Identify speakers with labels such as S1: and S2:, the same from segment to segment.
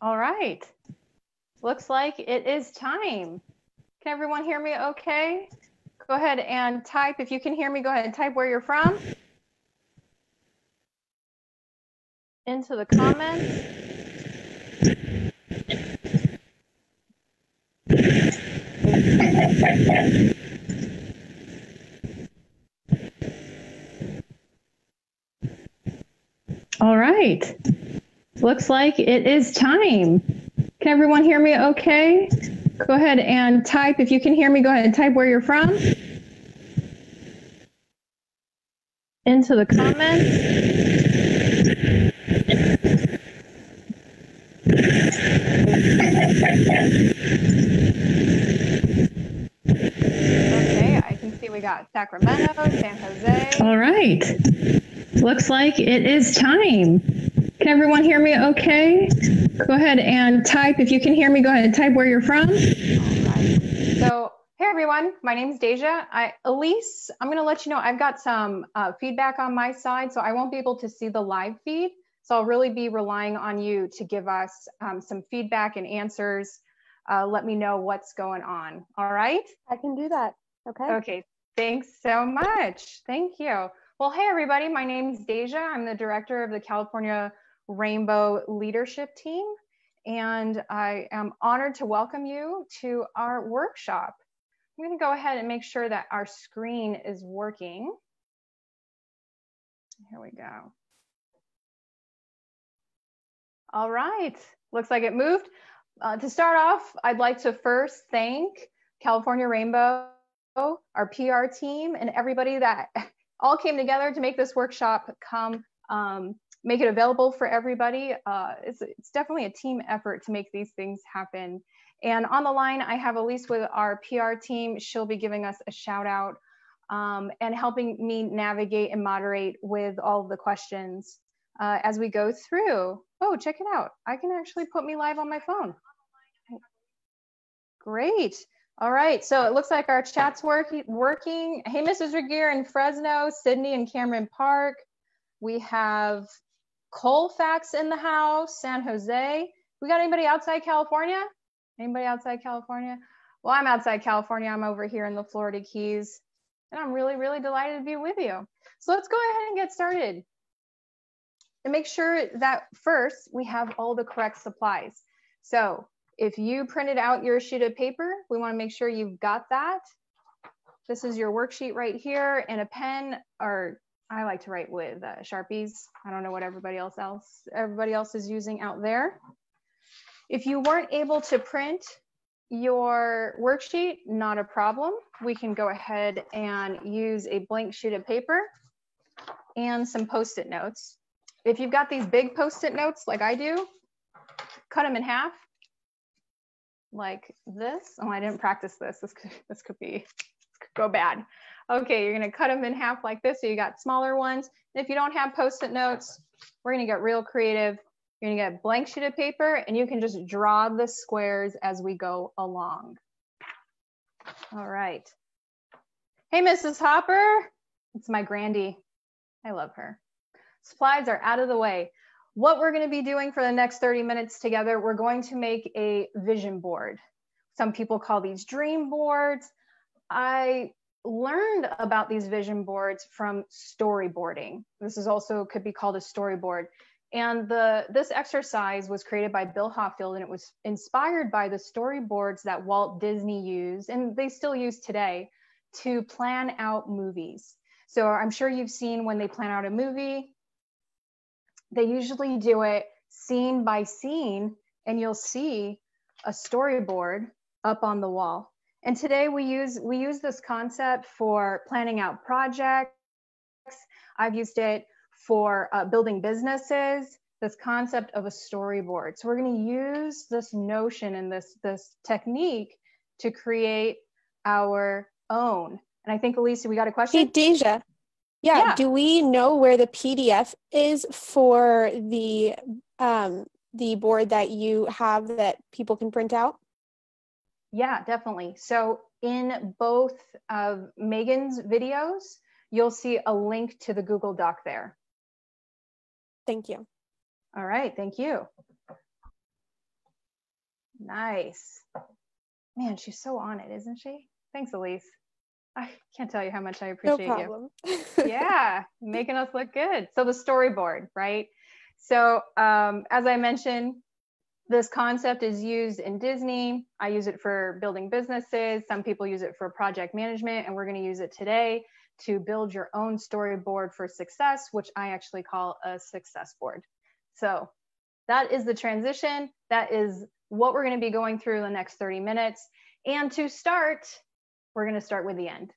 S1: All right. Looks like it is time. Can everyone hear me okay? Go ahead and type. If you can hear me, go ahead and type where you're from into the comments. All right. Looks like it is time. Can everyone hear me okay? Go ahead and type. If you can hear me, go ahead and type where you're from into the comments. Okay, I can see we got Sacramento, San Jose. All right. Looks like it is time. Can everyone hear me okay? Go ahead and type. If you can hear me, go ahead and type where you're from. All right. So, hey everyone, my name is Deja. Elise, I'm going to let you know I've got some feedback on my side, so I won't be able to see the live feed. So I'll really be relying on you to give us some feedback and answers. Let me know what's going on. All right?
S2: I can do that. Okay.
S1: Okay. Thanks so much. Thank you. Well, hey everybody, my name is Deja. I'm the director of the California Rainbow Leadership Team, and I am honored to welcome you to our workshop. I'm going to go ahead and make sure that our screen is working. Here we go. All right, looks like it moved. To start off, I'd like to first thank California Rainbow, our PR team, and everybody that all came together to make this workshop make it available for everybody. It's definitely a team effort to make these things happen. And on the line, I have Elise with our PR team. She'll be giving us a shout out and helping me navigate and moderate with all of the questions as we go through. Oh, check it out. I can actually put me live on my phone. Great. All right, so it looks like our chat's working. Hey, Mrs. Regier in Fresno, Sydney and Cameron Park. We have Colfax in the house, San Jose. We got anybody outside California? Anybody outside California? Well, I'm outside California. I'm over here in the Florida Keys, and I'm really, really delighted to be with you. So let's go ahead and get started. And make sure that first we have all the correct supplies. So if you printed out your sheet of paper, we want to make sure you've got that. This is your worksheet right here, and a pen, or I like to write with Sharpies. I don't know what everybody else is using out there. If you weren't able to print your worksheet, not a problem. We can go ahead and use a blank sheet of paper and some Post-it notes. If you've got these big Post-it notes like I do, cut them in half like this. Oh, I didn't practice this. This could go bad. Okay, you're gonna cut them in half like this, so you got smaller ones. And if you don't have Post-it notes, we're gonna get real creative. You're gonna get a blank sheet of paper, and you can just draw the squares as we go along. All right. Hey, Mrs. Hopper. It's my Grandy. I love her. Supplies are out of the way. What we're going to be doing for the next 30 minutes together, we're going to make a vision board. Some people call these dream boards. I learned about these vision boards from storyboarding. This is also could be called a storyboard. And this exercise was created by Bill Hoffield, and it was inspired by the storyboards that Walt Disney used, and they still use today, to plan out movies. So I'm sure you've seen when they plan out a movie, they usually do it scene by scene, and you'll see a storyboard up on the wall. And today we use this concept for planning out projects. I've used it for building businesses, this concept of a storyboard. So we're going to use this notion and this technique to create our own. And I think, Elise, we got a question?
S2: Hey, Deja. Yeah. Do we know where the PDF is for the board that you have that people can print out?
S1: Yeah, definitely. So in both of Megan's videos, you'll see a link to the Google Doc there.
S2: Thank you.
S1: All right, thank you. Nice. Man, she's so on it, isn't she? Thanks, Elise. I can't tell you how much I appreciate you.
S2: No problem.
S1: Yeah, making us look good. So the storyboard, right? So as I mentioned, this concept is used in Disney. I use it for building businesses. Some people use it for project management, and we're going to use it today to build your own storyboard for success, which I actually call a success board. So that is the transition. That is what we're going to be going through in the next 30 minutes. And to start, we're going to start with the end.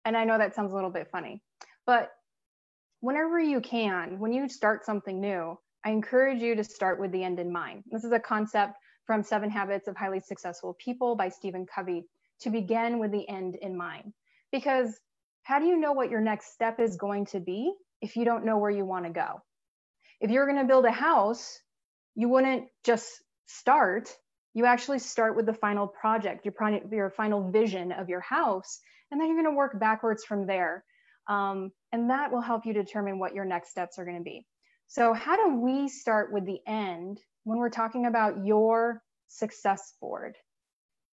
S1: And I know that sounds a little bit funny, but whenever you can, when you start something new, I encourage you to start with the end in mind. This is a concept from 7 Habits of Highly Successful People by Stephen Covey, to begin with the end in mind. Because how do you know what your next step is going to be if you don't know where you want to go? If you're going to build a house, you wouldn't just start. You actually start with the final project, your final vision of your house, and then you're going to work backwards from there. And that will help you determine what your next steps are going to be. So how do we start with the end when we're talking about your success board?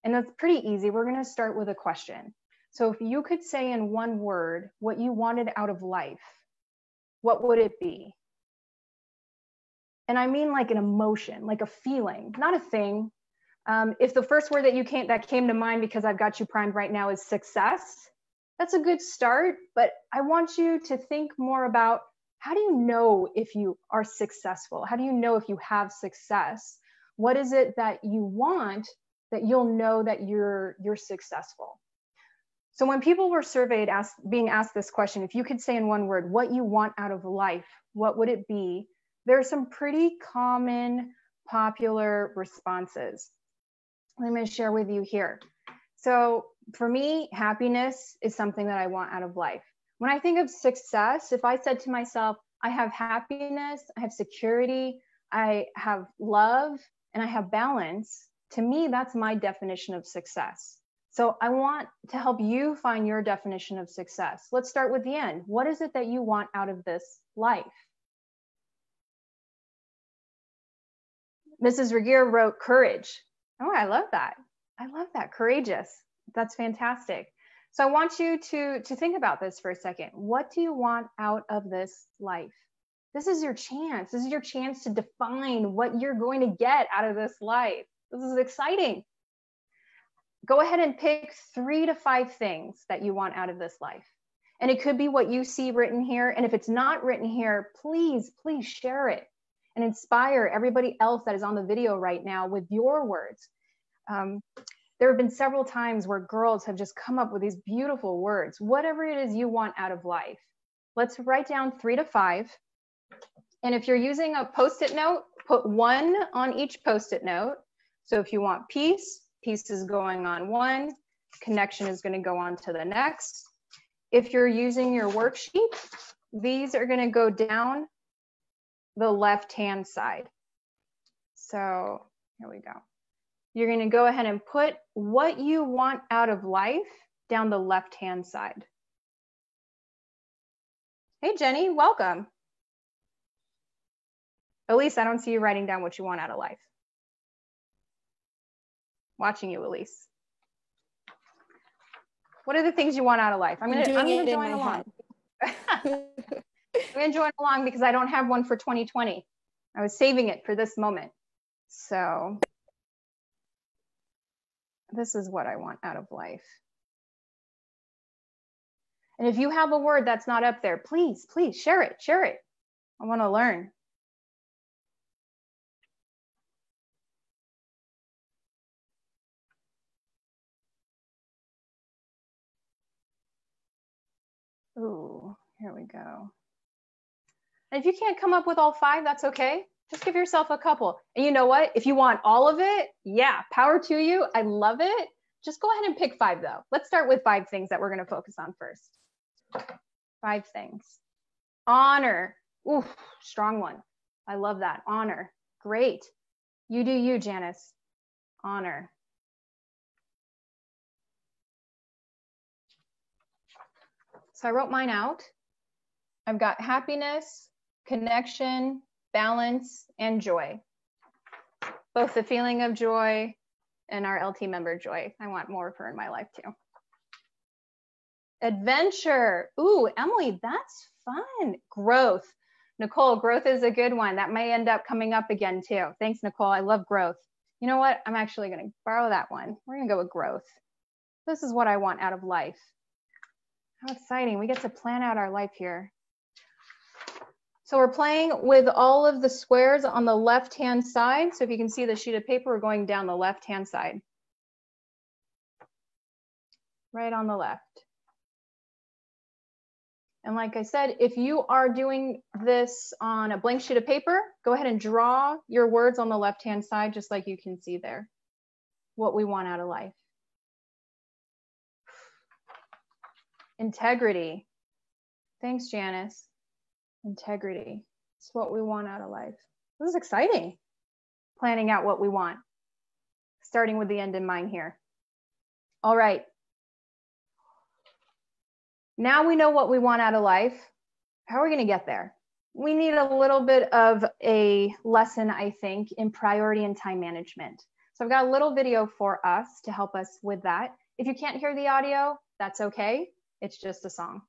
S1: And that's pretty easy. We're going to start with a question. So if you could say in one word what you wanted out of life, what would it be? And I mean like an emotion, like a feeling, not a thing. If the first word that came to mind, because I've got you primed right now, is success, that's a good start. But I want you to think more about, how do you know if you are successful? How do you know if you have success? What is it that you want that you'll know that you're successful? So when people were surveyed, being asked this question, if you could say in one word what you want out of life, what would it be? There are some pretty common, popular responses. I'm going to share with you here. So for me, happiness is something that I want out of life. When I think of success, if I said to myself, I have happiness, I have security, I have love, and I have balance, to me, that's my definition of success. So I want to help you find your definition of success. Let's start with the end. What is it that you want out of this life? Mrs. Regier wrote courage. Oh, I love that. I love that. Courageous. That's fantastic. So I want you to think about this for a second. What do you want out of this life? This is your chance. This is your chance to define what you're going to get out of this life. This is exciting. Go ahead and pick 3 to 5 things that you want out of this life. And it could be what you see written here. And if it's not written here, please share it and inspire everybody else that is on the video right now with your words. There have been several times where girls have just come up with these beautiful words, whatever it is you want out of life. Let's write down 3 to 5. And if you're using a Post-it note, put 1 on each Post-it note. So if you want peace, peace is going on 1, connection is going to go on to the next. If you're using your worksheet, these are going to go down the left-hand side. So here we go. You're going to go ahead and put what you want out of life down the left-hand side. Hey, Jenny, welcome. Elise, I don't see you writing down what you want out of life. Watching you, Elise. What are the things you want out of life? I'm going to join along. I'm going to join along because I don't have one for 2020. I was saving it for this moment. So this is what I want out of life. And if you have a word that's not up there, please share it. I want to learn. Ooh, here we go. And if you can't come up with all 5, that's okay. Just give yourself a couple. And you know what? If you want all of it, yeah, power to you. I love it. Just go ahead and pick 5 though. Let's start with 5 things that we're going to focus on first. 5 things. Honor. Ooh, strong one. I love that. Honor. Great. You do you, Janice. Honor. So I wrote mine out. I've got happiness, connection, balance, and joy. both the feeling of joy and our LT member Joy. I want more of her in my life too. Adventure. Ooh, Emily, that's fun. Growth. Nicole, growth is a good one. That may end up coming up again too. Thanks, Nicole. I love growth. You know what? I'm actually going to borrow that one. We're going to go with growth. This is what I want out of life. How exciting. We get to plan out our life here. So we're playing with all of the squares on the left-hand side. So if you can see the sheet of paper, we're going down the left-hand side. Right on the left. And like I said, if you are doing this on a blank sheet of paper, go ahead and draw your words on the left-hand side, just like you can see there, what we want out of life. Integrity. Thanks, Janice. Integrity. It's what we want out of life. This is exciting. Planning out what we want, starting with the end in mind here. All right. Now we know what we want out of life. How are we going to get there? We need a little bit of a lesson, I think, in priority and time management. So I've got a little video for us to help us with that. If you can't hear the audio, that's okay. It's just a song.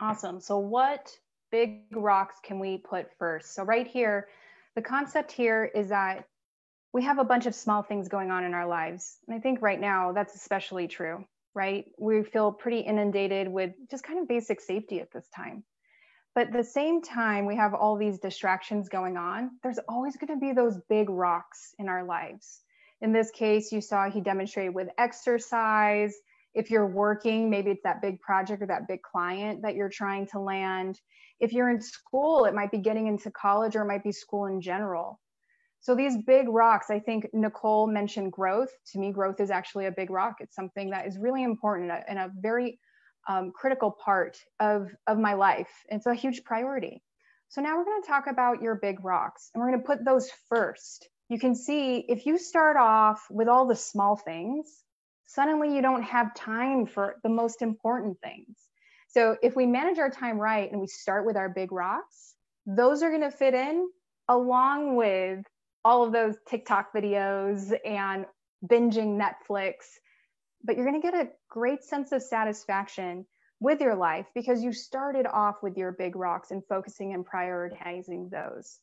S1: Awesome. So what big rocks can we put first? So right here, the concept here is that we have a bunch of small things going on in our lives. And I think right now that's especially true, right? We feel pretty inundated with just kind of basic safety at this time. But at the same time, we have all these distractions going on. There's always going to be those big rocks in our lives. In this case, you saw he demonstrated with exercise. If you're working, maybe it's that big project or that big client that you're trying to land. If you're in school, it might be getting into college, or it might be school in general. So these big rocks, I think Nicole mentioned growth. To me, growth is actually a big rock. It's something that is really important and a very critical part of my life. It's a huge priority. So now we're going to talk about your big rocks, and we're going to put those first. You can see if you start off with all the small things, suddenly you don't have time for the most important things. So if we manage our time right and we start with our big rocks, those are going to fit in along with all of those TikTok videos and binging Netflix. But you're going to get a great sense of satisfaction with your life because you started off with your big rocks and focusing and prioritizing those.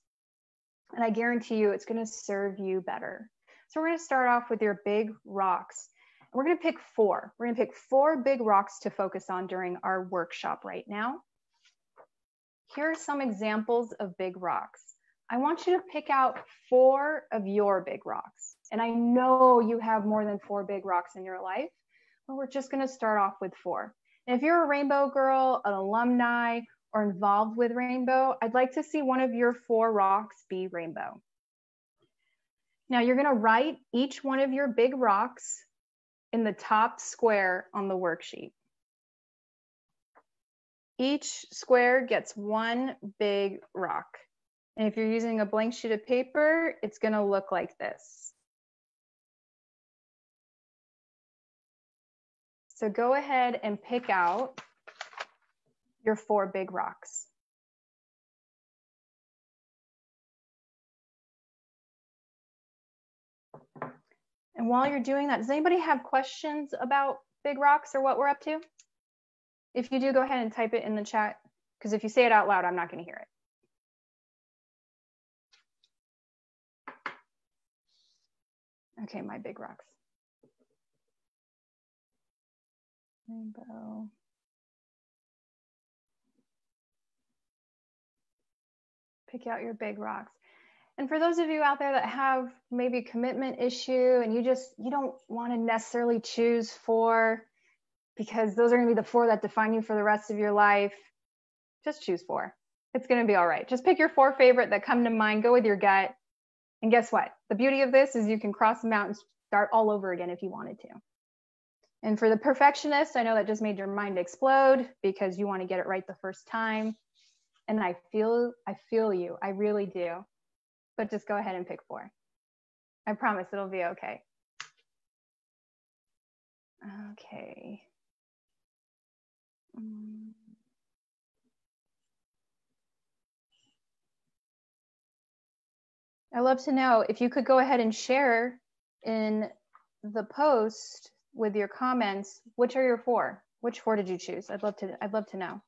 S1: And I guarantee you it's going to serve you better. So we're going to start off with your big rocks. We're going to pick four. We're going to pick 4 big rocks to focus on during our workshop right now. Here are some examples of big rocks. I want you to pick out 4 of your big rocks. And I know you have more than 4 big rocks in your life, but we're just going to start off with 4. And if you're a Rainbow Girl, an alumni, or involved with Rainbow, I'd like to see one of your 4 rocks be Rainbow. Now you're going to write each one of your big rocks in the top square on the worksheet. Each square gets one big rock. And if you're using a blank sheet of paper, it's going to look like this. So go ahead and pick out your 4 big rocks. And while you're doing that, does anybody have questions about big rocks or what we're up to? If you do, go ahead and type it in the chat, because if you say it out loud, I'm not going to hear it. Okay, my big rocks. Rainbow. Pick out your big rocks. And for those of you out there that have maybe a commitment issue and you don't want to necessarily choose 4 because those are going to be the 4 that define you for the rest of your life, just choose 4. It's going to be all right. Just pick your 4 favorite that come to mind, go with your gut. And guess what? The beauty of this is you can cross them out and start all over again if you wanted to. And for the perfectionist, I know that just made your mind explode because you want to get it right the first time. And I feel you, I really do. But just go ahead and pick 4. I promise it'll be okay. Okay. I'd love to know if you could go ahead and share in the post with your comments, which are your 4? Which 4 did you choose? I'd love to know.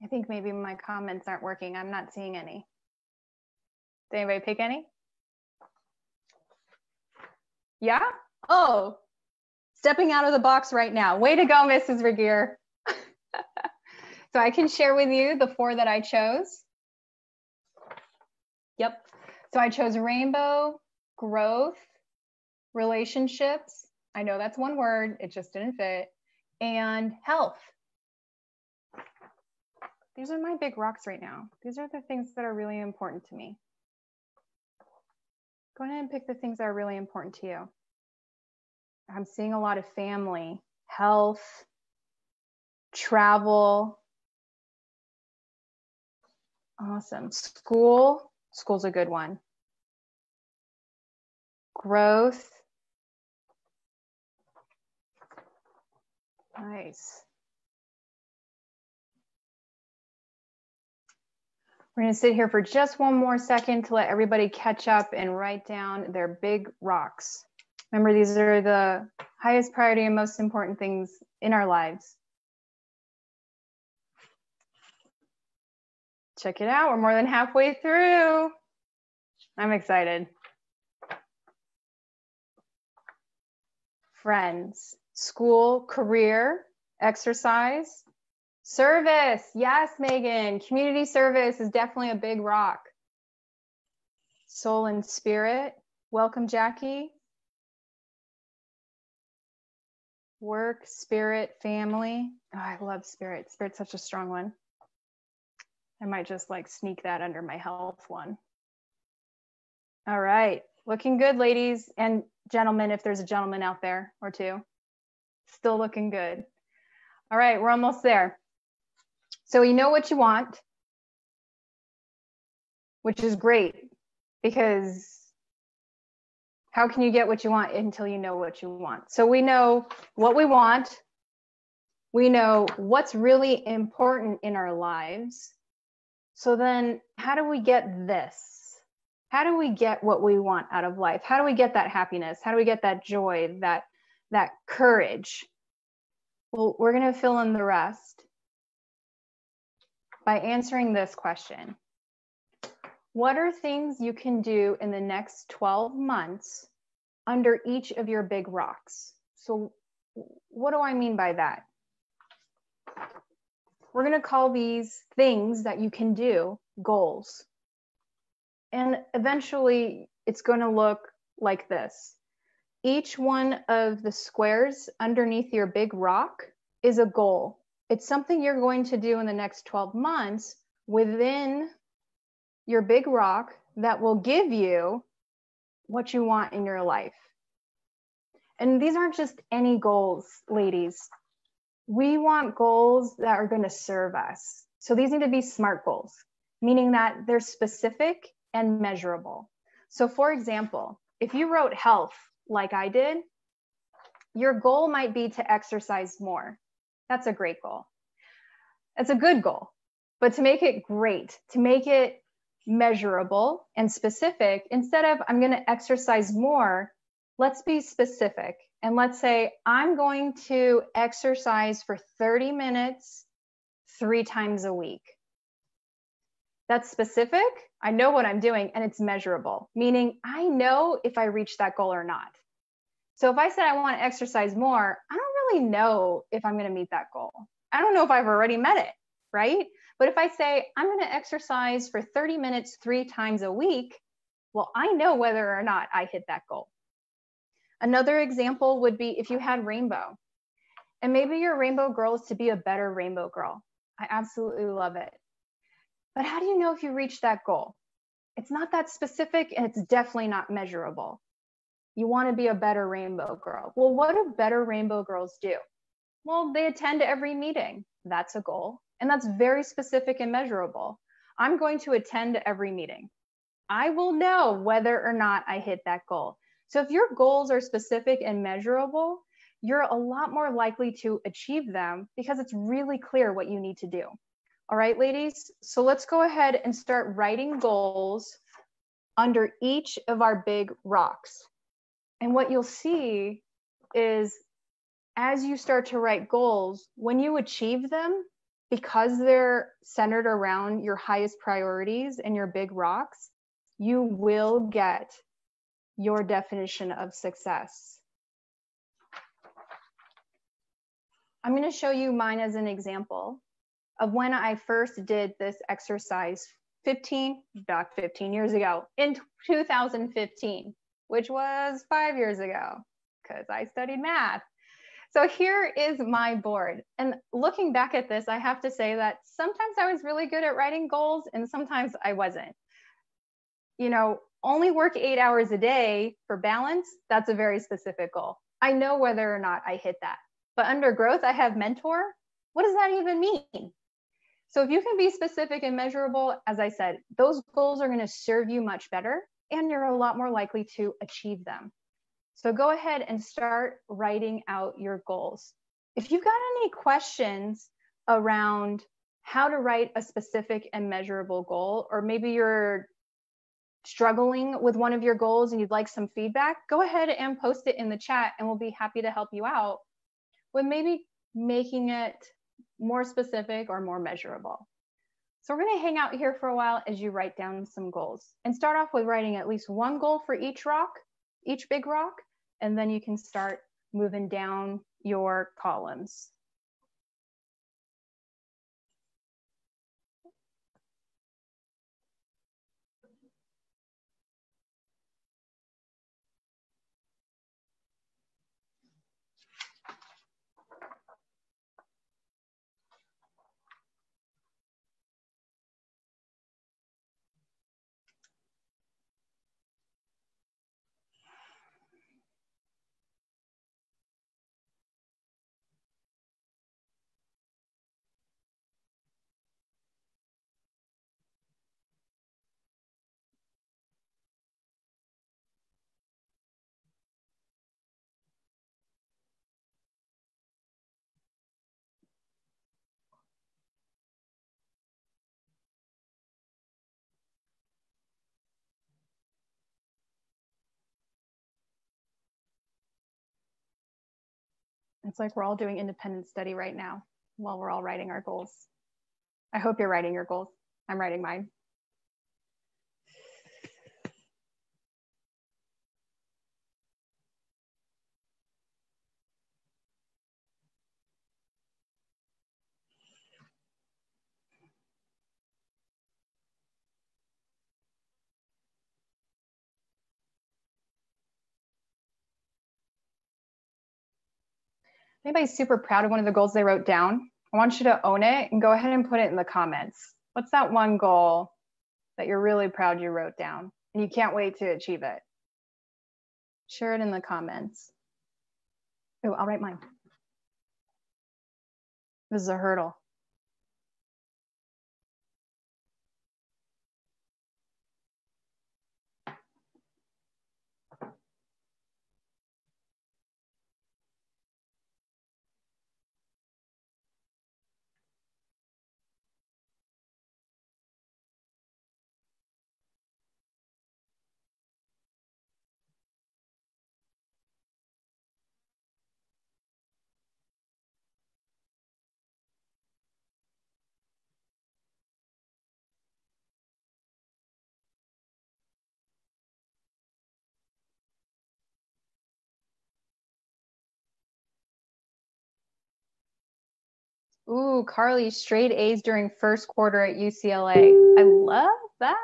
S1: I think maybe my comments aren't working. I'm not seeing any. Did anybody pick any? Yeah? Oh, stepping out of the box right now. Way to go, Mrs. Regier. So I can share with you the 4 that I chose. Yep. So I chose rainbow, growth, relationships. I know that's one word. It just didn't fit. And health. These are my big rocks right now. These are the things that are really important to me. Go ahead and pick the things that are really important to you. I'm seeing a lot of family, health, travel. Awesome. School. School's a good one. Growth. Nice. We're going to sit here for just one more second to let everybody catch up and write down their big rocks. Remember, these are the highest priority and most important things in our lives. Check it out. We're more than halfway through. I'm excited. Friends, school, career, exercise, service. Yes, Megan. Community service is definitely a big rock. Soul and spirit. Welcome, Jackie. Work, spirit, family. Oh, I love spirit. Spirit's such a strong one. I might just like sneak that under my health one. All right. Looking good, ladies and gentlemen, if there's a gentleman out there or two. Still looking good. All right, we're almost there. So you know what you want, which is great, because how can you get what you want until you know what you want? So we know what we want. We know what's really important in our lives. So then how do we get this? How do we get what we want out of life? How do we get that happiness? How do we get that joy, that courage? Well, we're going to fill in the rest by answering this question. What are things you can do in the next 12 months under each of your big rocks? So what do I mean by that? We're going to call these things that you can do goals. And eventually it's going to look like this. each one of the squares underneath your big rock is a goal. It's something you're going to do in the next 12 months within your big rock that will give you what you want in your life. And these aren't just any goals, ladies. We want goals that are going to serve us. So these need to be SMART goals, meaning that they're specific and measurable. So for example, if you wrote health like I did, your goal might be to exercise more. That's a great goal. It's a good goal. But to make it great, to make it measurable and specific, instead of I'm going to exercise more, let's be specific. And let's say I'm going to exercise for 30 minutes 3 times a week. That's specific. I know what I'm doing and it's measurable, meaning I know if I reach that goal or not. So if I said I want to exercise more, I don't really know if I'm going to meet that goal. I don't know if I've already met it, right? But if I say I'm going to exercise for 30 minutes 3 times a week, well, I know whether or not I hit that goal. Another example would be if you had rainbow, and maybe your rainbow girl is to be a better rainbow girl. I absolutely love it. But how do you know if you reach that goal? It's not that specific and it's definitely not measurable. You want to be a better rainbow girl. Well, what do better rainbow girls do? Well, they attend every meeting. That's a goal. And that's very specific and measurable. I'm going to attend every meeting. I will know whether or not I hit that goal. So if your goals are specific and measurable, you're a lot more likely to achieve them because it's really clear what you need to do. All right, ladies, so let's go ahead and start writing goals under each of our big rocks. And what you'll see is as you start to write goals, when you achieve them, because they're centered around your highest priorities and your big rocks, you will get your definition of success. I'm going to show you mine as an example of when I first did this exercise 15 years ago in 2015, which was 5 years ago because I studied math. So here is my board. And looking back at this, I have to say that sometimes I was really good at writing goals and sometimes I wasn't. You know, only work 8 hours a day for balance, that's a very specific goal. I know whether or not I hit that. But under growth, I have mentor. What does that even mean? So if you can be specific and measurable, as I said, those goals are going to serve you much better and you're a lot more likely to achieve them. So go ahead and start writing out your goals. If you've got any questions around how to write a specific and measurable goal, or maybe you're struggling with one of your goals and you'd like some feedback, go ahead and post it in the chat and we'll be happy to help you out with maybe making it more specific or more measurable. So we're going to hang out here for a while as you write down some goals and start off with writing at least one goal for each rock, each big rock, and then you can start moving down your columns. It's like we're all doing independent study right now while we're all writing our goals. I hope you're writing your goals. I'm writing mine. anybody's super proud of one of the goals they wrote down, I want you to own it and go ahead and put it in the comments. What's that one goal that you're really proud you wrote down and you can't wait to achieve it? Share it in the comments. Oh, I'll write mine. This is a hurdle. Ooh, Carly, straight A's during first quarter at UCLA. I love that.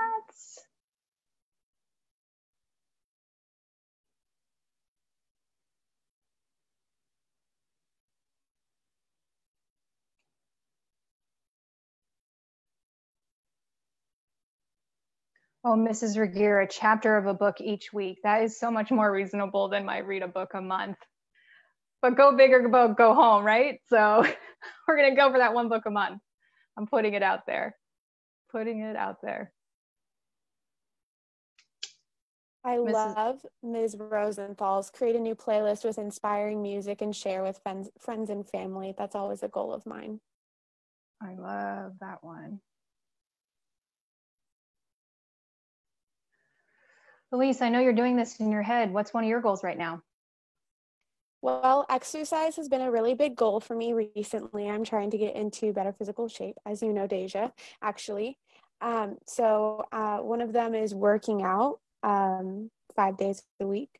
S1: Oh, Mrs. Regier, a chapter of a book each week. That is so much more reasonable than my read a book a month. But go big or go home, right? So we're going to go for that one book a month. I'm putting it out there. Putting it out there.
S2: I love Ms. Rosenthal's create a new playlist with inspiring music and share with friends and family. That's always a goal of mine.
S1: I love that one. Elise, I know you're doing this in your head. What's one of your goals right now?
S2: Well, exercise has been a really big goal for me recently. I'm trying to get into better physical shape, as you know, Deja, actually. So one of them is working out 5 days a week.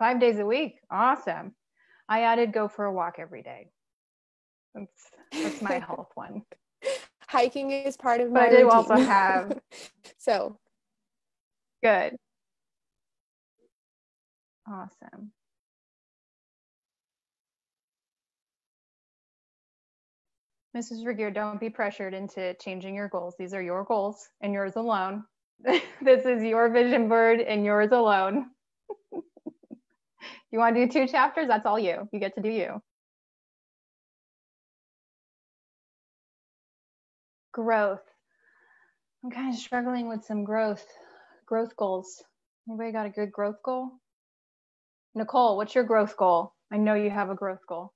S1: 5 days a week? Awesome. I added go for a walk every day. That's my health one.
S2: Hiking is part of my
S1: routine.
S2: But I do
S1: also have.
S2: So.
S1: Good. Awesome. Mrs. Regier, don't be pressured into changing your goals. These are your goals and yours alone. This is your vision board and yours alone. You want to do 2 chapters? That's all you. You get to do you. Growth. I'm kind of struggling with some growth goals. Anybody got a good growth goal? Nicole, what's your growth goal? I know you have a growth goal.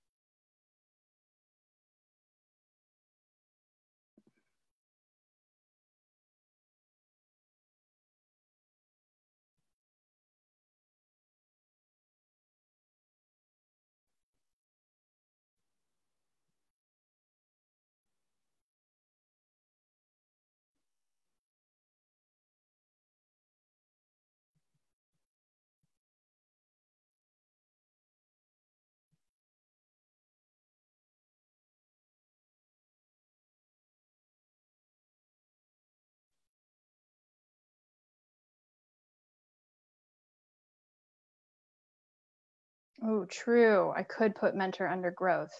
S1: Oh, true. I could put mentor under growth.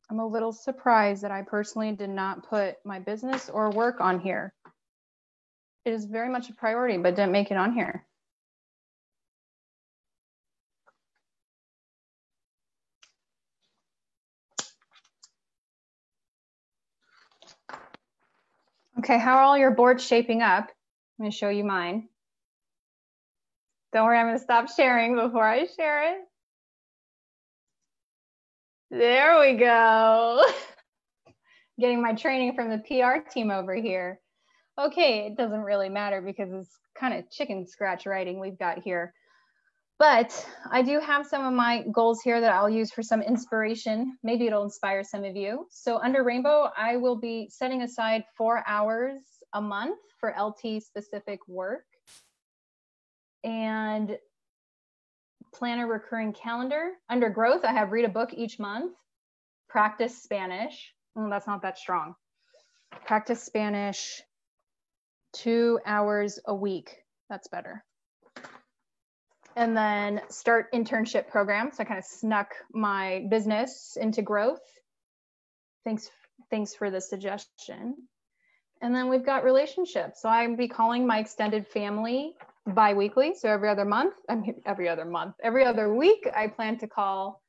S1: I'm a little surprised that I personally did not put my business or work on here. It is very much a priority, but didn't make it on here. Okay, how are all your boards shaping up? I'm going to show you mine. Don't worry, I'm going to stop sharing before I share it. There we go. Getting my training from the PR team over here. Okay, it doesn't really matter because it's kind of chicken scratch writing we've got here. But I do have some of my goals here that I'll use for some inspiration. Maybe it'll inspire some of you. So under Rainbow, I will be setting aside 4 hours a month for LT specific work and plan a recurring calendar. Under growth, I have read a book each month, practice Spanish. That's not that strong. Practice Spanish, 2 hours a week. That's better. And then start internship program. So I kind of snuck my business into growth. Thanks for the suggestion. And then we've got relationships. So I'll be calling my extended family bi-weekly. So every other week, I plan to call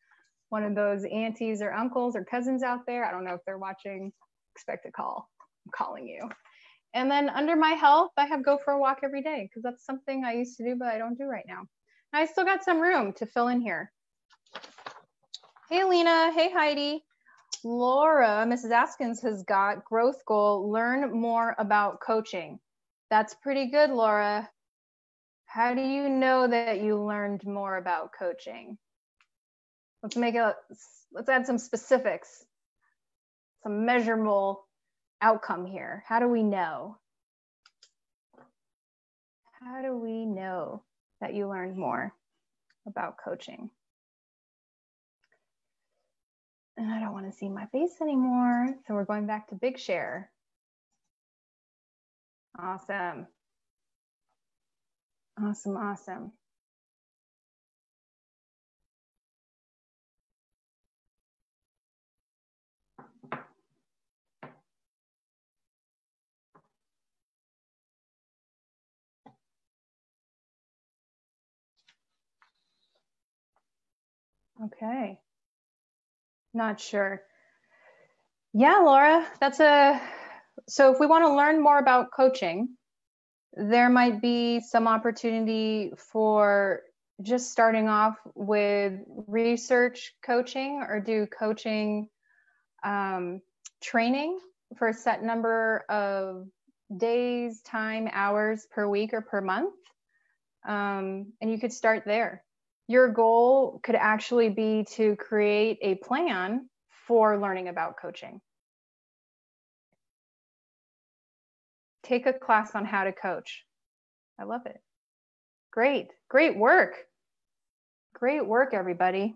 S1: one of those aunties or uncles or cousins out there. I don't know if they're watching. Expect a call. I'm calling you. And then under my health, I have go for a walk every day because that's something I used to do, but I don't do right now. And I still got some room to fill in here. Hey, Alina. Hey, Heidi. Laura, Mrs. Askins has got growth goal, learn more about coaching. That's pretty good, Laura. How do you know that you learned more about coaching? Let's add some specifics, some measurable outcome here. How do we know? How do we know that you learned more about coaching? And I don't want to see my face anymore. So we're going back to big share. Awesome. Awesome, awesome. Okay. Not sure. Yeah, Laura, so if we want to learn more about coaching, there might be some opportunity for just starting off with research coaching or do coaching training for a set number of days, time, hours per week or per month. And you could start there. Your goal could actually be to create a plan for learning about coaching. Take a class on how to coach. I love it. Great, great work. Great work, everybody.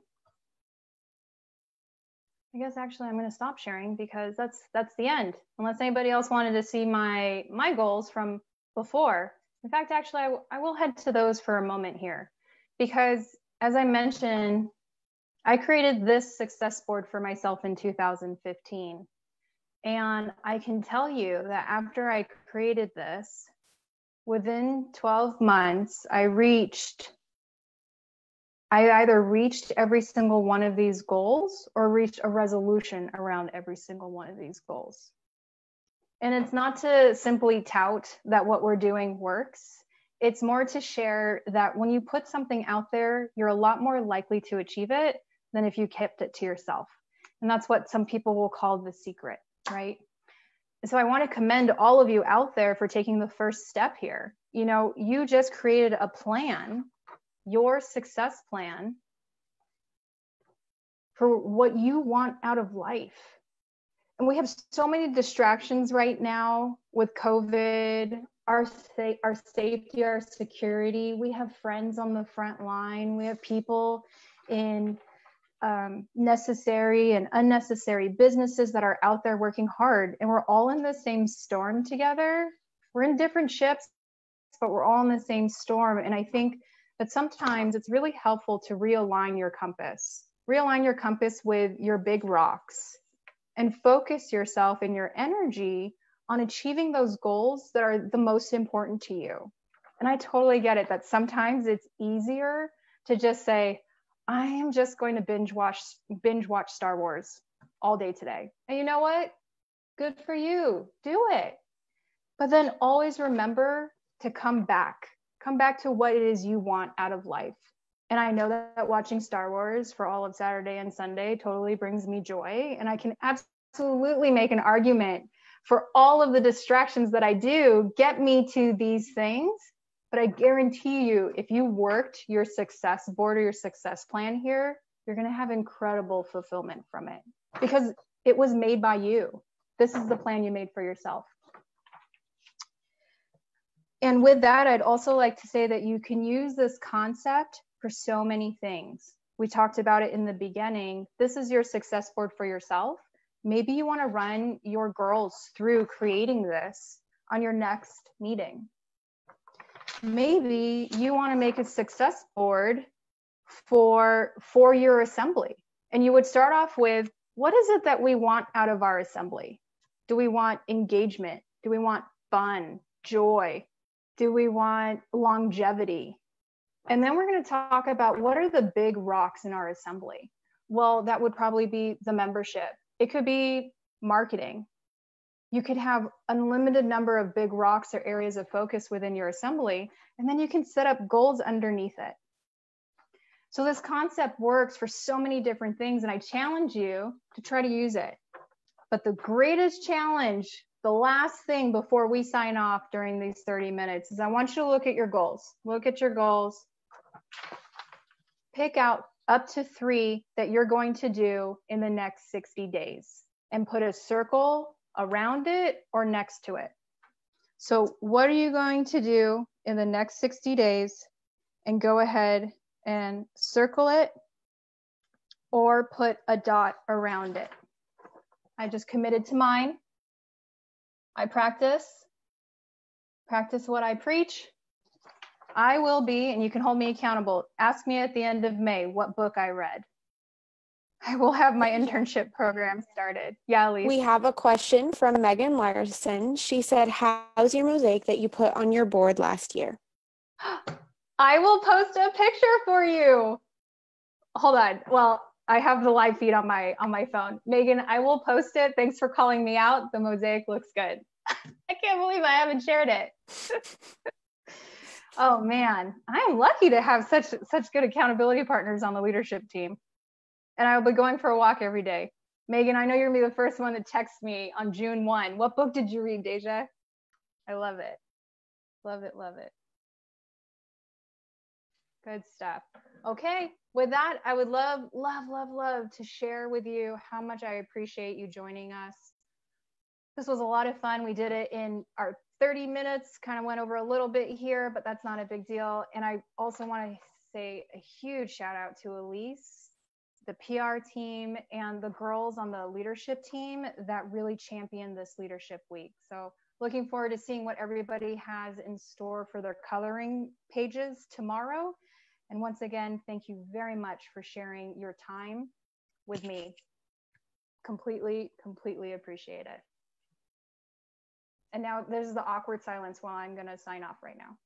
S1: I guess actually I'm going to stop sharing because that's the end. Unless anybody else wanted to see my goals from before. In fact, actually, I will head to those for a moment here because as I mentioned, I created this success board for myself in 2015. And I can tell you that after I created this, within 12 months, I either reached every single one of these goals or reached a resolution around every single one of these goals. And it's not to simply tout that what we're doing works. It's more to share that when you put something out there, you're a lot more likely to achieve it than if you kept it to yourself. And that's what some people will call the secret, right? So I want to commend all of you out there for taking the first step here. You know, you just created a plan, your success plan for what you want out of life. And we have so many distractions right now with COVID, our safety, our security. We have friends on the front line. We have people in necessary and unnecessary businesses that are out there working hard. And we're all in the same storm together. We're in different ships, but we're all in the same storm. And I think that sometimes it's really helpful to realign your compass with your big rocks and focus yourself and your energy on achieving those goals that are the most important to you. And I totally get it that sometimes it's easier to just say, I am just going to binge watch Star Wars all day today. And you know what? Good for you. Do it. But then always remember to come back to what it is you want out of life. And I know that watching Star Wars for all of Saturday and Sunday totally brings me joy. And I can absolutely make an argument for all of the distractions that I do get me to these things. But I guarantee you, if you worked your success board or your success plan here, you're going to have incredible fulfillment from it because it was made by you. This is the plan you made for yourself. And with that, I'd also like to say that you can use this concept for so many things. We talked about it in the beginning. This is your success board for yourself. Maybe you want to run your girls through creating this on your next meeting. Maybe you want to make a success board for your assembly. And you would start off with, what is it that we want out of our assembly? Do we want engagement? Do we want fun, joy? Do we want longevity? And then we're going to talk about what are the big rocks in our assembly. Well, that would probably be the membership. It could be marketing. You could have unlimited number of big rocks or areas of focus within your assembly, and then you can set up goals underneath it. So this concept works for so many different things, and I challenge you to try to use it. But the greatest challenge, the last thing before we sign off during these 30 minutes, is I want you to look at your goals. Look at your goals. Pick out up to 3 that you're going to do in the next 60 days and put a circle around it or next to it. So what are you going to do in the next 60 days? And go ahead and circle it or put a dot around it. I just committed to mine. I practice what I preach. I will be, and you can hold me accountable. Ask me at the end of May what book I read. I will have my internship program started. Yeah, Elise.
S2: We have a question from Megan Larson. She said, how's your mosaic that you put on your board last year?
S1: I will post a picture for you. Hold on. Well, I have the live feed on my phone. Megan, I will post it. Thanks for calling me out. The mosaic looks good. I can't believe I haven't shared it. Oh man, I am lucky to have such good accountability partners on the leadership team. And I will be going for a walk every day. Megan, I know you're gonna be the first one to text me on June 1. What book did you read, Deja? I love it. Love it, love it. Good stuff. Okay, with that, I would love to share with you how much I appreciate you joining us. This was a lot of fun. We did it in our 30 minutes, kind of went over a little bit here, but that's not a big deal. And I also want to say a huge shout out to Elise, the PR team, and the girls on the leadership team that really championed this leadership week. So looking forward to seeing what everybody has in store for their coloring pages tomorrow. And once again, thank you very much for sharing your time with me. Completely appreciate it. And now there's the awkward silence while I'm going to sign off right now.